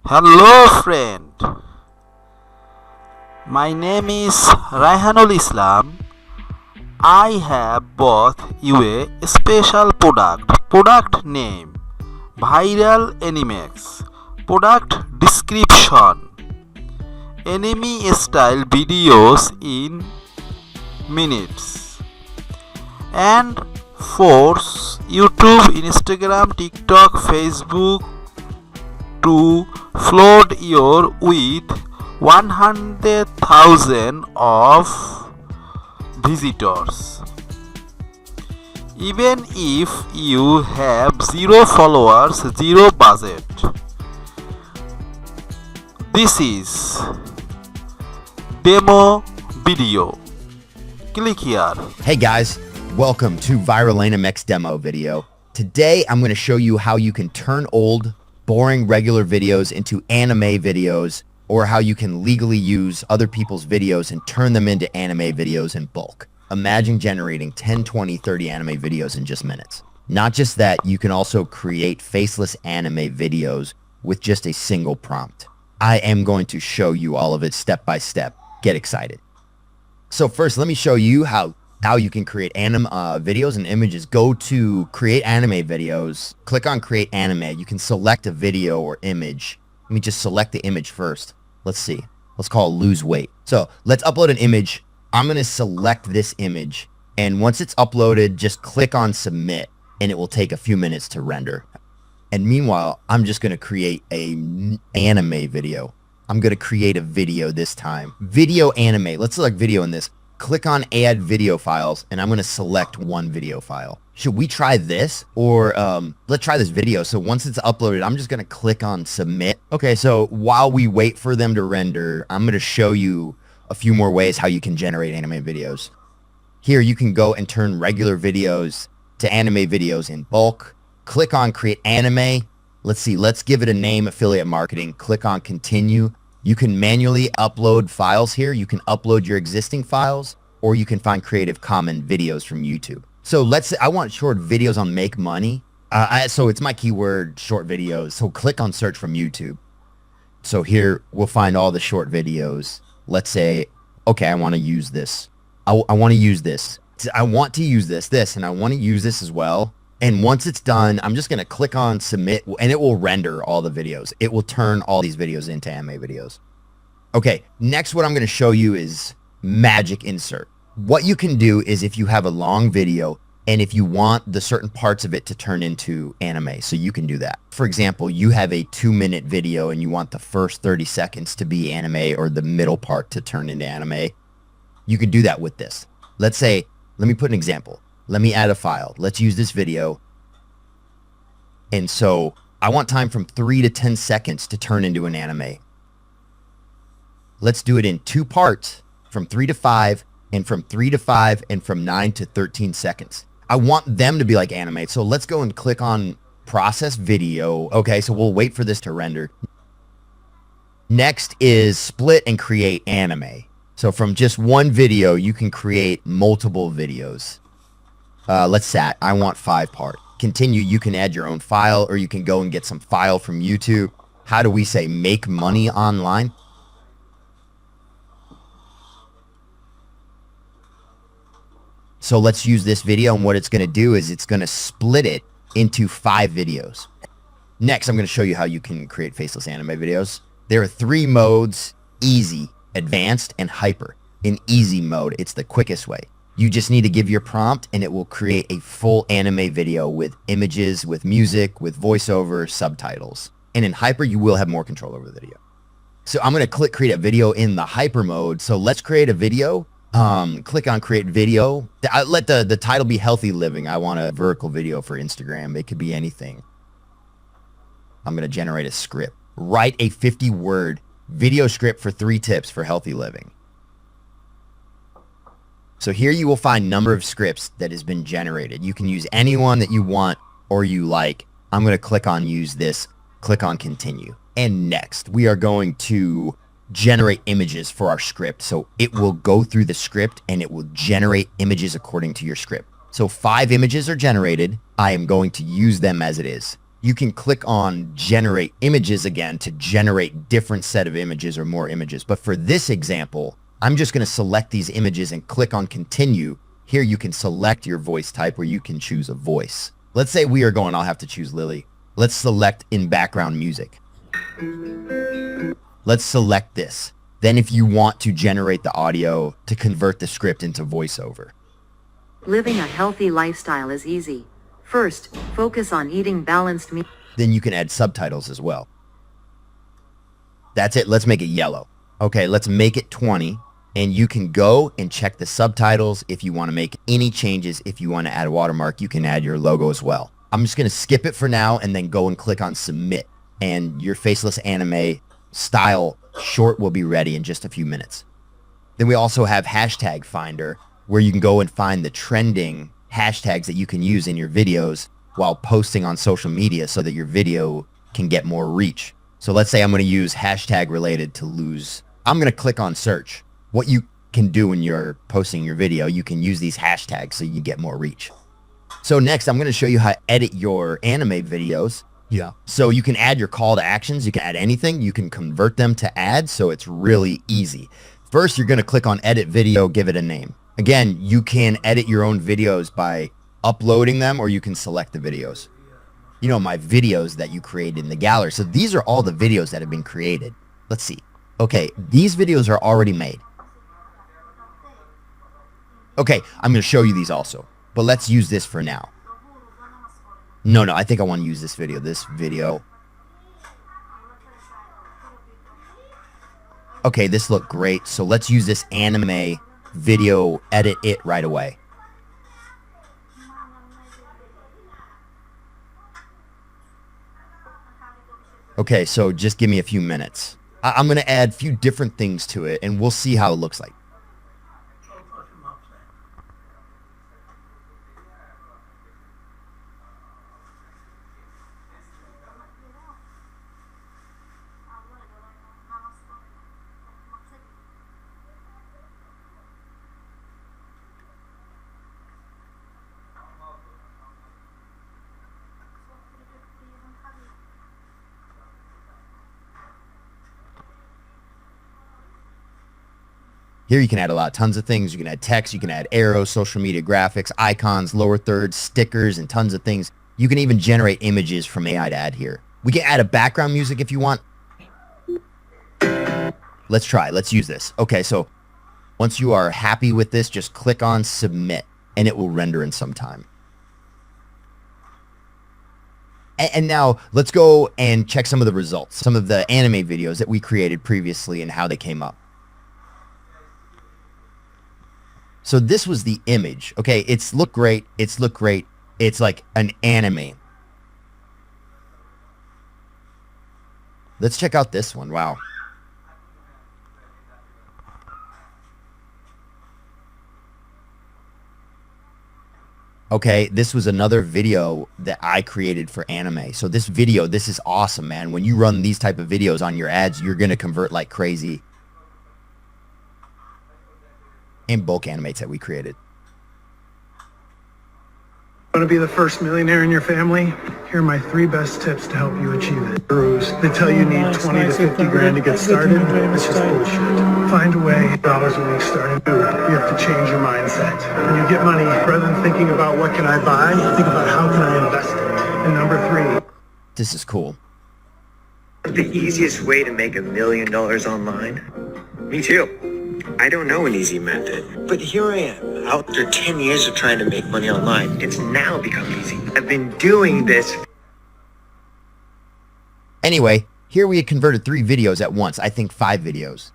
Hello friend, my name is Raihanul Islam. I have bought you a special product name, Viral Animex, product description, anime style videos in minutes, and force YouTube, Instagram, TikTok, Facebook to flood your with 100,000 of visitors. Even if you have zero followers, zero budget. This is demo video. Click here. Hey guys, welcome to Viral Animex demo video. Today I'm going to show you how you can turn old, boring regular videos into anime videos, or how you can legally use other people's videos and turn them into anime videos in bulk. Imagine generating 10, 20, 30 anime videos in just minutes. Not just that, you can also create faceless anime videos with just a single prompt. I am going to show you all of it step by step. Get excited. So first, let me show you how you can create anime videos and images. Go to create anime videos, click on create anime. You can select a video or image. Let me just select the image first. Let's see. Let's call it lose weight. So let's upload an image. I'm going to select this image. And once it's uploaded, just click on submit and it will take a few minutes to render. And meanwhile, I'm just going to create an anime video. I'm going to create a video this time. Video anime. Let's select video in this. Click on add video files and I'm going to select one video file. Should we try this or let's try this video. So once it's uploaded, I'm just going to click on submit. Okay, so while we wait for them to render, I'm going to show you a few more ways how you can generate anime videos. Here you can go and turn regular videos to anime videos in bulk. Click on create anime. Let's see, let's give it a name, affiliate marketing. Click on continue. You can manually upload files here. You can upload your existing files, or you can find Creative Commons videos from YouTube. So let's say I want short videos on make money. So it's my keyword, short videos. So click on search from YouTube. So here we'll find all the short videos. Let's say, okay, I want to use this. I want to use this. I want to use this, and I want to use this as well. And once it's done, I'm just going to click on submit and it will render all the videos. It will turn all these videos into anime videos. Okay, next what I'm going to show you is magic insert. What you can do is if you have a long video and if you want the certain parts of it to turn into anime, so you can do that. For example, you have a 2-minute video and you want the first 30 seconds to be anime or the middle part to turn into anime. You can do that with this. Let's say, let me put an example. Let me add a file. Let's use this video. And so I want time from 3 to 10 seconds to turn into an anime. Let's do it in 2 parts, from 3 to 5, and from 3 to 5, and from 9 to 13 seconds. I want them to be like anime. So let's go and click on process video. Okay, so we'll wait for this to render. Next is split and create anime. So from just one video, you can create multiple videos. Let's say I want 5 part. Continue, you can add your own file or you can go and get some file from YouTube. How do we say make money online? So let's use this video, and what it's going to do is it's going to split it into 5 videos. Next, I'm going to show you how you can create faceless anime videos. There are 3 modes: easy, advanced, and hyper. In easy mode, it's the quickest way. You just need to give your prompt and it will create a full anime video with images, with music, with voiceover, subtitles. And in hyper, you will have more control over the video. So I'm going to click create a video in the hyper mode. So let's create a video. Click on create video. Let the title be healthy living. I want a vertical video for Instagram. It could be anything. I'm going to generate a script. Write a 50-word video script for 3 tips for healthy living. So here you will find number of scripts that has been generated. You can use any one that you want or you like. I'm going to click on use this, click on continue. And next we are going to generate images for our script. So it will go through the script and it will generate images according to your script. So 5 images are generated. I am going to use them as it is. you can click on generate images again to generate different set of images or more images. But for this example, I'm just going to select these images and click on continue. Here you can select your voice type or you can choose a voice. Let's say we are going, I'll have to choose Lily. Let's select in background music. Let's select this. Then if you want to generate the audio to convert the script into voiceover. Living a healthy lifestyle is easy. First, focus on eating balanced meals. Then you can add subtitles as well. That's it. Let's make it yellow. Okay, let's make it 20. And you can go and check the subtitles if you want to make any changes. If you want to add a watermark, you can add your logo as well. I'm just going to skip it for now and then go and click on submit. And your faceless anime style short will be ready in just a few minutes. Then we also have hashtag finder, where you can go and find the trending hashtags that you can use in your videos while posting on social media so that your video can get more reach. So let's say I'm going to use hashtag related to lose. I'm going to click on search. What you can do when you're posting your video, you can use these hashtags so you get more reach. So next, I'm going to show you how to edit your anime videos. Yeah. So you can add your call to actions. You can add anything. You can convert them to ads. So it's really easy. First, you're going to click on edit video, give it a name. Again, you can edit your own videos by uploading them, or you can select the videos. You know, my videos that you created in the gallery. So these are all the videos that have been created. Let's see. Okay, these videos are already made. Okay, I'm going to show you these also, but let's use this for now. No, I think I want to use this video. Okay, this looked great, so let's use this anime video, edit it right away. Okay, so just give me a few minutes. I'm going to add a few different things to it, and we'll see how it looks like. Here you can add tons of things. You can add text, you can add arrows, social media graphics, icons, lower thirds, stickers, and tons of things. You can even generate images from AI to add here. We can add a background music if you want. Let's try. Let's use this. Okay, so once you are happy with this, just click on submit, and it will render in some time. And now let's go and check some of the results, some of the anime videos that we created previously and how they came up. So this was the image. Okay, it's looked great. It's like an anime. Let's check out this one. Wow. Okay, this was another video that I created for anime. So this is awesome, man. When you run these type of videos on your ads, you're going to convert like crazy. And bulk animates that we created. Want to be the first millionaire in your family? Here are my 3 best tips to help you achieve it. They tell you need 20 to 50 grand to get started. That's just bullshit. Find a way, dollars a week starting. You have to change your mindset. When you get money, rather than thinking about what can I buy, think about how can I invest it. And number 3. This is cool. The easiest way to make $1 million online? Me too. I don't know an easy method, but here I am, after 10 years of trying to make money online. It's now become easy. I've been doing this. Anyway, here we had converted 3 videos at once. I think 5 videos.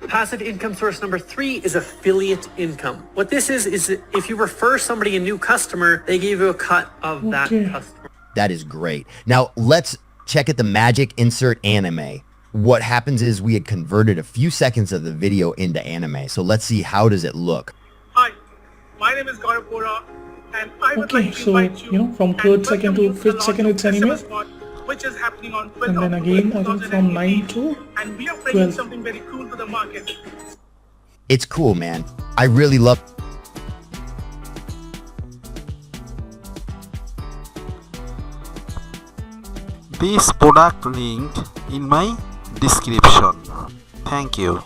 Passive income source number 3 is affiliate income. What this is if you refer somebody a new customer, they give you a cut of that customer. That is great. Now let's check at the magic insert anime. What happens is we had converted a few seconds of the video into anime. So let's see, how does it look? Hi, my name is Warriorplus, and I would Okay, like to so invite you from 3rd second to 5th second it's anime, which is happening on 12th and then October again I think from 9 to and we are bringing 12. something very cool to the market. It's cool, man. I really love This product linked in my description. Thank you.